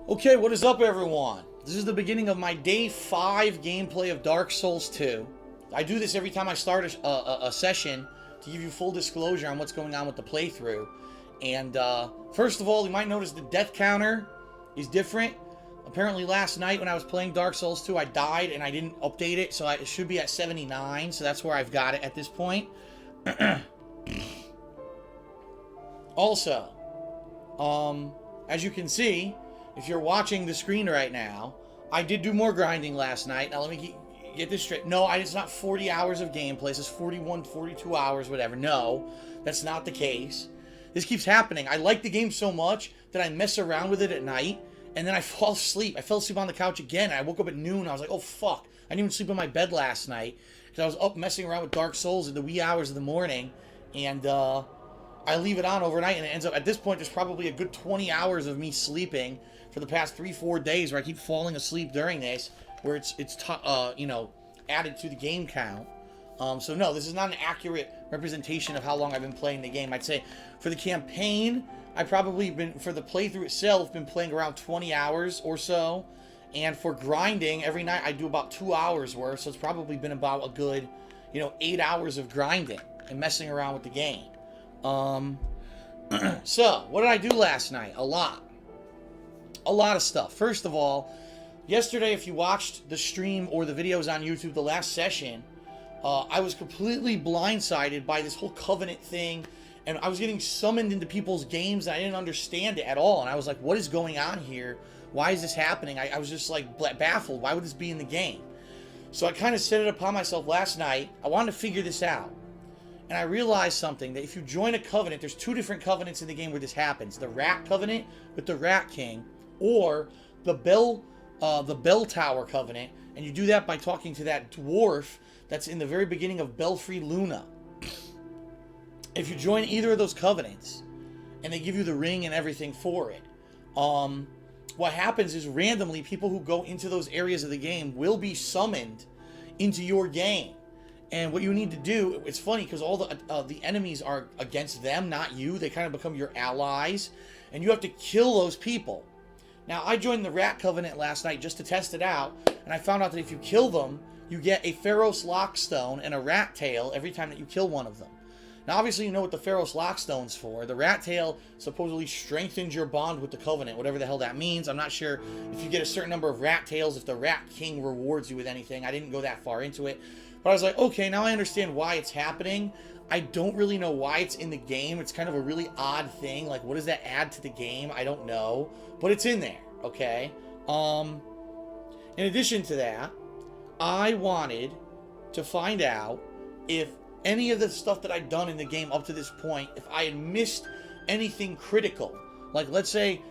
Okay, what is up, everyone? This is the beginning of my day 5 gameplay of Dark Souls 2. I do this every time I start a session to give you full disclosure on what's going on with the playthrough. And first of all, you might notice the death counter is different. Apparently last night when I was playing Dark Souls 2, I died and I didn't update it, so it should be at 79, so that's where I've got it at this point. Also, as you can see, if you're watching the screen right now, I did do more grinding last night. Now let me get this straight. No, it's not 40 hours of gameplay. It's 41, 42 hours, whatever. No, that's not the case. This keeps happening. I like the game so much that I mess around with it at night, and then I fall asleep. I fell asleep on the couch again. I woke up at noon. I was like, oh, fuck. I didn't even sleep in my bed last night because I was up messing around with Dark Souls in the wee hours of the morning, and I leave it on overnight, and it ends up, at this point, there's probably a good 20 hours of me sleeping for the past 3-4 days where I keep falling asleep during this, where it's added to the game count. So no, this is not an accurate representation of how long I've been playing the game. I'd say for the campaign, I've probably been, for the playthrough itself, been playing around 20 hours or so. And for grinding, every night I do about 2 hours worth, so it's probably been about a good, 8 hours of grinding and messing around with the game. So, what did I do last night? A lot of stuff. First of all, yesterday, if you watched the stream or the videos on YouTube, the last session, I was completely blindsided by this whole Covenant thing, and I was getting summoned into people's games, and I didn't understand it at all, and I was like, what is going on here? Why is this happening? I was just, like, baffled. Why would this be in the game? So I kind of set it upon myself last night. I wanted to figure this out. And I realized something, that if you join a covenant, there's 2 different covenants in the game where this happens. The Rat Covenant with the Rat King, or the Bell Tower Covenant, and you do that by talking to that dwarf that's in the very beginning of Belfry Luna. If you join either of those covenants, and they give you the ring and everything for it, what happens is randomly people who go into those areas of the game will be summoned into your game. And what you need to do, it's funny because all the enemies are against them, not you. They kind of become your allies, and you have to kill those people. Now, I joined the Rat Covenant last night just to test it out, and I found out that if you kill them, you get a Pharos Lockstone and a Rat Tail every time that you kill one of them. Now, obviously, you know what the Pharos Lockstone's for. The Rat Tail supposedly strengthens your bond with the Covenant, whatever the hell that means. I'm not sure if you get a certain number of Rat Tails, if the Rat King rewards you with anything. I didn't go that far into it. But I was like, okay, now I understand why it's happening. I don't really know why it's in the game. It's kind of a really odd thing. Like, what does that add to the game? I don't know. But it's in there, okay? In addition to that, I wanted to find out if any of the stuff that I'd done in the game up to this point, if I had missed anything critical. Like, let's say,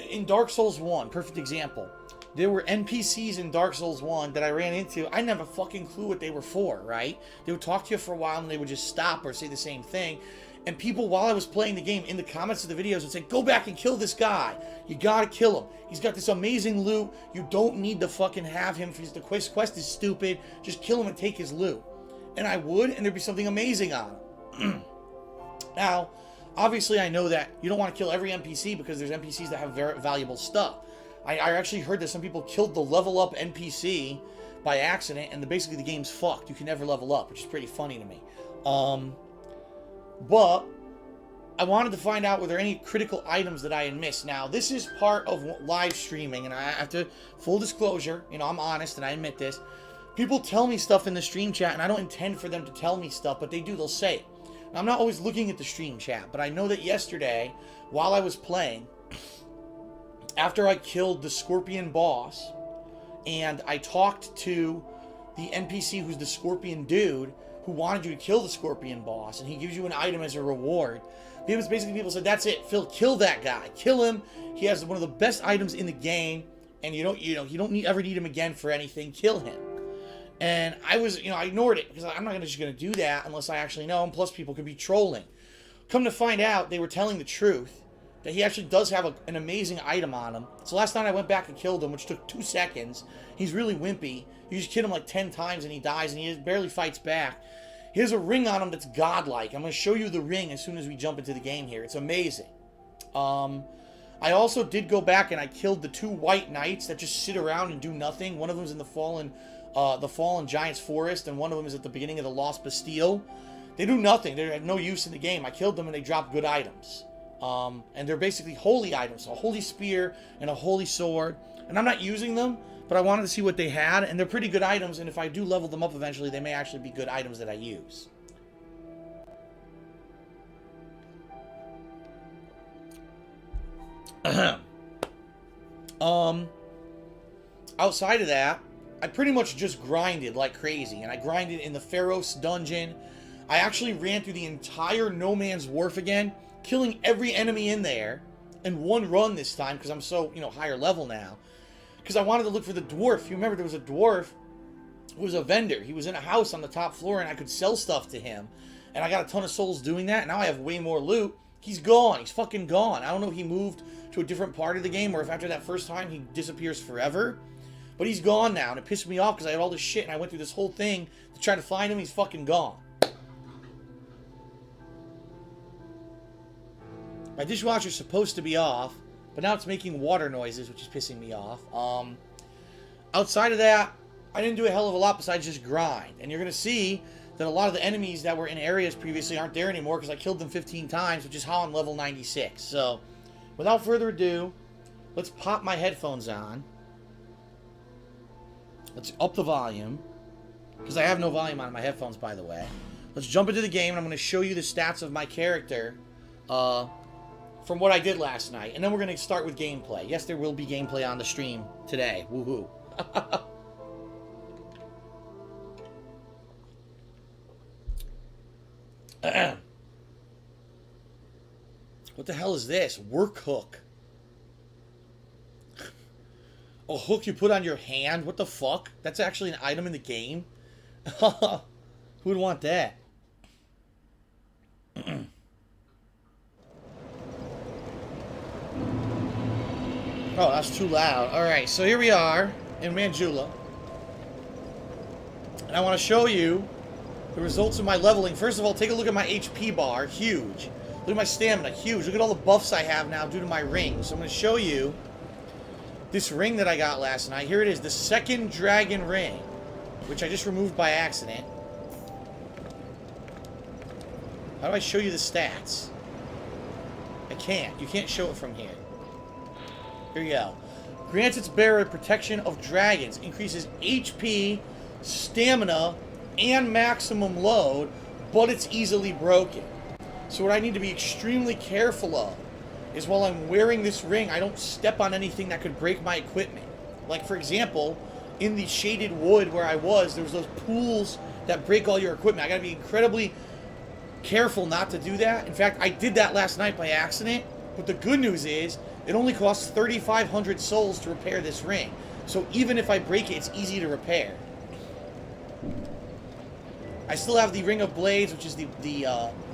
in Dark Souls 1, perfect example, there were NPCs in Dark Souls 1 that I ran into. I didn't have a fucking clue what they were for, right? They would talk to you for a while and they would just stop or say the same thing. And people, while I was playing the game, in the comments of the videos would say, go back and kill this guy. You gotta kill him. He's got this amazing loot. You don't need to fucking have him. Because the quest is stupid. Just kill him and take his loot. And I would, and there'd be something amazing on him. Now, obviously I know that you don't want to kill every NPC because there's NPCs that have very valuable stuff. I actually heard that some people killed the level up NPC by accident, and basically the game's fucked. You can never level up, which is pretty funny to me. But I wanted to find out were there any critical items that I had missed. Now, this is part of live streaming, and I have to, full disclosure, I'm honest and I admit this. People tell me stuff in the stream chat, and I don't intend for them to tell me stuff, but they do. They'll say it. Now, I'm not always looking at the stream chat, but I know that yesterday, while I was playing, after I killed the Scorpion boss, and I talked to the NPC who's the Scorpion dude, who wanted you to kill the Scorpion boss, and he gives you an item as a reward. Basically, people said, that's it, Phil, kill that guy. Kill him. He has one of the best items in the game, and you don't ever need him again for anything. Kill him. And I was, I ignored it, because I'm not just going to do that unless I actually know him, plus people could be trolling. Come to find out, they were telling the truth, that he actually does have an amazing item on him. So last night I went back and killed him, which took 2 seconds. He's really wimpy. You just hit him like 10 times and he dies, and he barely fights back. He has a ring on him that's godlike. I'm going to show you the ring as soon as we jump into the game here. It's amazing. I also did go back and I killed the 2 white knights that just sit around and do nothing. One of them is in the Fallen Giants Forest, and one of them is at the beginning of the Lost Bastille. They do nothing. They have no use in the game. I killed them and they drop good items. And they're basically holy items. So a holy spear and a holy sword. And I'm not using them, but I wanted to see what they had. And they're pretty good items. And if I do level them up eventually, they may actually be good items that I use. Outside of that, I pretty much just grinded like crazy. And I grinded in the Pharos dungeon. I actually ran through the entire No Man's Wharf again, killing every enemy in there in one run this time because I'm so, higher level now. Because I wanted to look for the dwarf. You remember there was a dwarf who was a vendor. He was in a house on the top floor and I could sell stuff to him. And I got a ton of souls doing that. Now I have way more loot. He's gone. He's fucking gone. I don't know if he moved to a different part of the game or if after that first time he disappears forever. But he's gone now and it pissed me off because I had all this shit and I went through this whole thing to try to find him. He's fucking gone. My dishwasher's supposed to be off, but now it's making water noises, which is pissing me off. Outside of that, I didn't do a hell of a lot besides just grind. And you're going to see that a lot of the enemies that were in areas previously aren't there anymore because I killed them 15 times, which is how I'm level 96. So, without further ado, let's pop my headphones on. Let's up the volume, because I have no volume on my headphones, by the way. Let's jump into the game, and I'm going to show you the stats of my character, from what I did last night. And then we're going to start with gameplay. Yes, there will be gameplay on the stream today. Woohoo. What the hell is this? Work hook. A hook you put on your hand? What the fuck? That's actually an item in the game? Who would want that? Oh, that's too loud. Alright, so here we are in Manjula. And I want to show you the results of my leveling. First of all, take a look at my HP bar. Huge. Look at my stamina. Huge. Look at all the buffs I have now due to my ring. So I'm going to show you this ring that I got last night. Here it is. The second dragon ring, which I just removed by accident. How do I show you the stats? I can't. You can't show it from here. Here you go. Grants its bearer protection of dragons. Increases HP, stamina, and maximum load, but it's easily broken. So what I need to be extremely careful of is while I'm wearing this ring, I don't step on anything that could break my equipment. Like, for example, in the shaded wood where I was, there was those pools that break all your equipment. I gotta be incredibly careful not to do that. In fact, I did that last night by accident, but the good news is, it only costs 3,500 souls to repair this ring. So even if I break it, it's easy to repair. I still have the Ring of Blades, which is the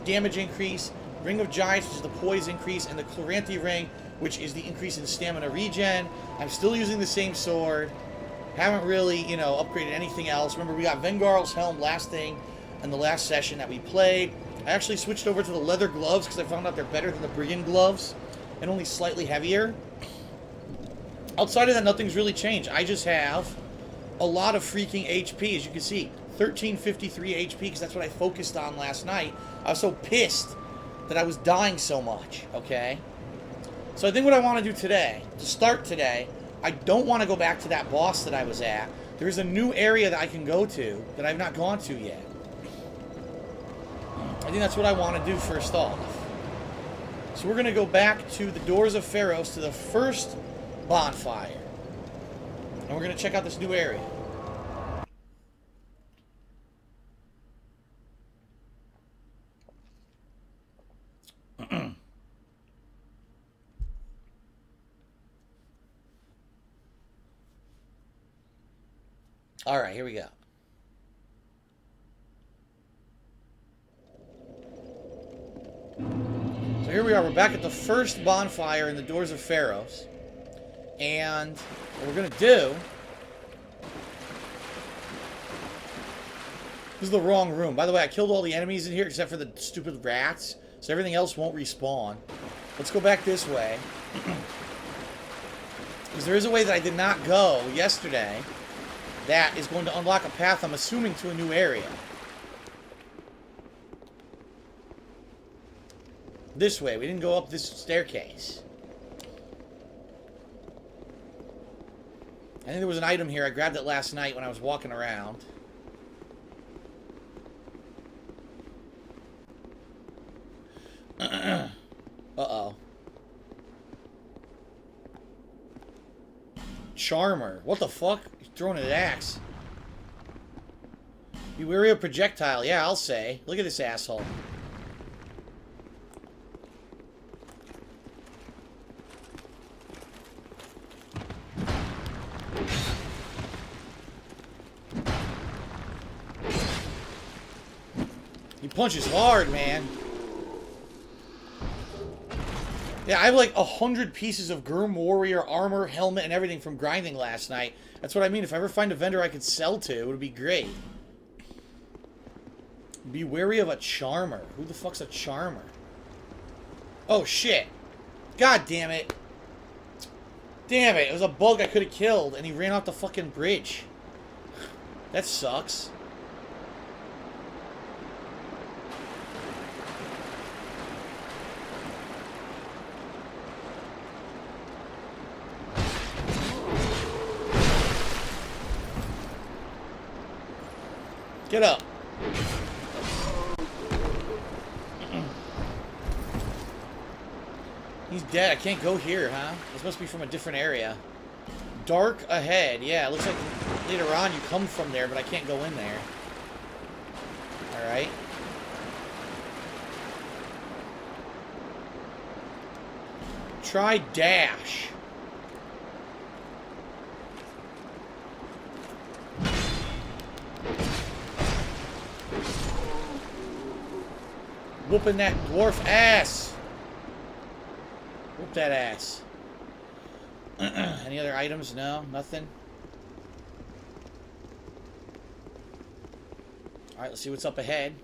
damage increase, Ring of Giants, which is the poise increase, and the Chloranthy Ring, which is the increase in stamina regen. I'm still using the same sword. Haven't really, upgraded anything else. Remember, we got Vengarl's Helm last thing in the last session that we played. I actually switched over to the leather gloves because I found out they're better than the Brigand gloves and only slightly heavier. Outside of that, nothing's really changed. I just have a lot of freaking HP, as you can see. 1353 HP, because that's what I focused on last night. I was so pissed that I was dying so much, okay? So I think what I want to do today, to start today, I don't want to go back to that boss that I was at. There is a new area that I can go to that I've not gone to yet. I think that's what I want to do first off. So we're going to go back to the Doors of Pharos, to the first bonfire. And we're going to check out this new area. Alright, here we go. So here we are, we're back at the first bonfire in the Doors of Pharos. And what we're going to do... This is the wrong room. By the way, I killed all the enemies in here except for the stupid rats. So everything else won't respawn. Let's go back this way. Because there is a way that I did not go yesterday that is going to unlock a path, I'm assuming, to a new area. This way. We didn't go up this staircase. I think there was an item here. I grabbed it last night when I was walking around. Uh-oh. Charmer. What the fuck? He's throwing an axe. Be wary of projectile. Yeah, I'll say. Look at this asshole. He punches hard, man. Yeah, I have like 100 pieces of Gurm Warrior armor, helmet, and everything from grinding last night. That's what I mean. If I ever find a vendor I could sell to, it would be great. Be wary of a charmer. Who the fuck's a charmer? Oh, shit. God damn it. Damn it. It was a bug I could have killed, and he ran off the fucking bridge. That sucks. Get up. He's dead. I can't go here, huh? This must be from a different area. Dark ahead. Yeah, it looks like later on you come from there, but I can't go in there. Alright. Try dash. Whooping that dwarf ass. Whoop that ass. Any other items? No? Nothing? Alright, let's see what's up ahead.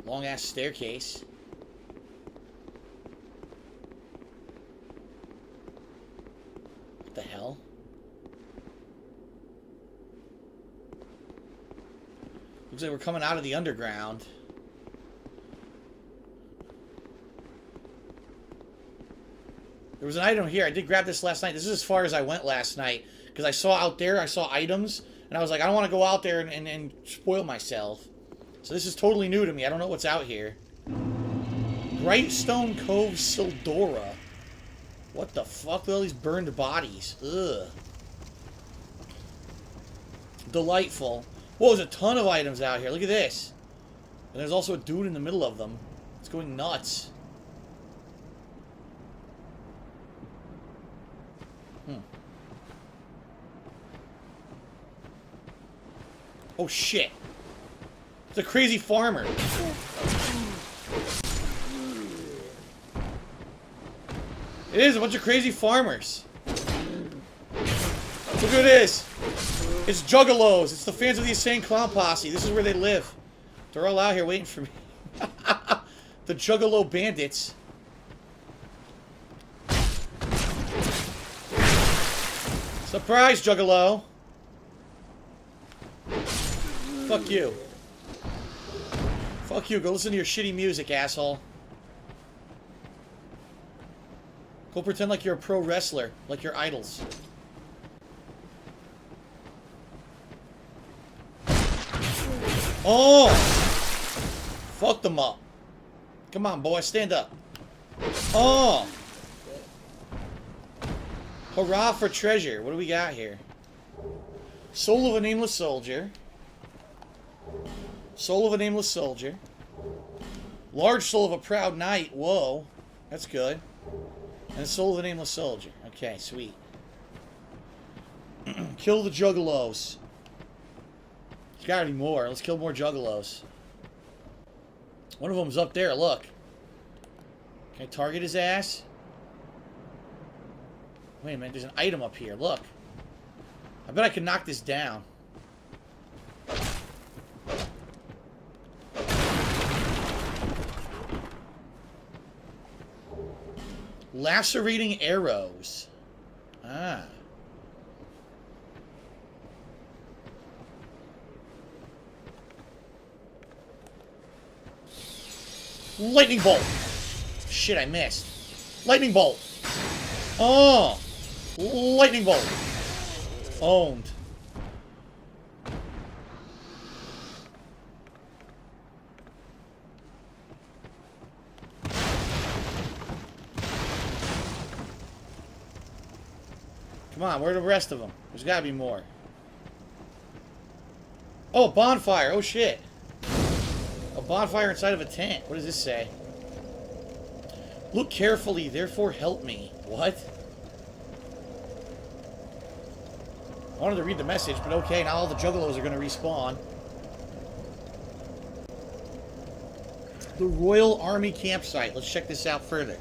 Long ass staircase. What the hell? Looks like we're coming out of the underground. There was an item here. I did grab this last night. This is as far as I went last night. Because I saw out there, I saw items. And I was like, I don't want to go out there and spoil myself. So this is totally new to me. I don't know what's out here. Brightstone Cove Sildora. What the fuck with all these burned bodies? Ugh. Delightful. Whoa, there's a ton of items out here. Look at this. And there's also a dude in the middle of them. It's going nuts. Oh, shit. It's a crazy farmer. It is a bunch of crazy farmers. Look at this. It's juggalos. It's the fans of the Insane Clown Posse. This is where they live. They're all out here waiting for me. The juggalo bandits. Surprise, juggalo. Fuck you. Fuck you. Go listen to your shitty music, asshole. Go pretend like you're a pro wrestler, like your idols. Oh! Fuck them up. Come on, boy, stand up. Oh! Hurrah for treasure. What do we got here? Soul of a nameless soldier. Soul of a nameless soldier. Large soul of a proud knight. Whoa. That's good. And soul of a nameless soldier. Okay, sweet. Kill the juggalos. There's gotta be more. Let's kill more juggalos. One of them's up there, look. Can I target his ass? Wait a minute, there's an item up here, look. I bet I can knock this down. Lacerating arrows. Ah. Lightning bolt. Shit, I missed. Lightning bolt. Oh. Lightning bolt. Owned. Come on, where are the rest of them? There's gotta be more. Oh, bonfire. Oh, shit. A bonfire inside of a tent. What does this say? Look carefully, therefore help me. What? I wanted to read the message, but okay, now all the juggalos are going to respawn. The Royal Army campsite. Let's check this out further.